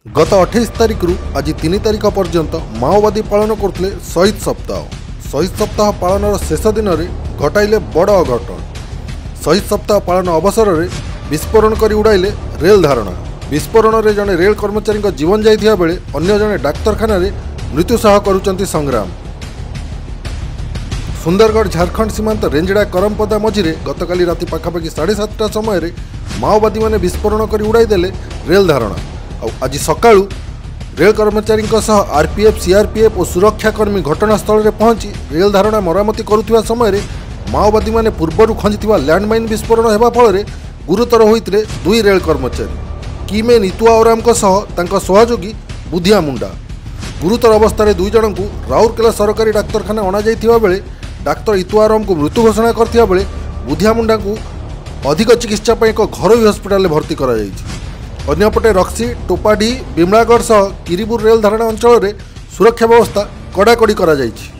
गत 28 तारिख रु आज 3 तारिख पर्यंत माओवादी पालन करते शहीद सप्ताह पालन शेष दिन में घटाइले बड़ अघटन। शहीद सप्ताह पालन अवसर में विस्फोरण कर उड़ाइले रेल धारणा। विस्फोरण में जड़े रेल कर्मचारी जीवन जाइथिबा बेले अन्य जड़े डाक्तखाना मृत्यु सह करुचंती संग्राम। सुंदरगढ़ झारखंड सीमांत रेंजड़ा करमपदा मझिरे गतकाली राति पाखापाखि 7:30 समय माओवादी माने विस्फोरण कर उड़ाईदेले रेल धारणा। आज सकाळु रेल कर्मचारी आरपीएफ सीआरपीएफ और सुरक्षाकर्मी घटनास्थल में पहुंची रेल धारणा मरामती करुवा समय माओवादी माने पूर्वर खंजिथिबा लैंडमाइन विस्फोरण होगा फल गुरुतर होते 2 रेल कर्मचारी किमेन इतुआ ओराम सहयोगी बुधिया मुंडा। गुरुतर अवस्था 2 जन को राउरकेला सरकारी डाक्तखाना अणाई बेले डाक्तर इतुआ ओराम को मृत्यु घोषणा करथिबा बेले बुधिया मुंडा को अधिक चिकित्सा पर एक घरोई हस्पिटाल भर्ती कर। अन्यपटे रक्सी टोपाडी बिमलागढ़ सह किरीबुर रेल धारणा अंचल में सुरक्षा व्यवस्था कड़ाकड़ी करा जायछि।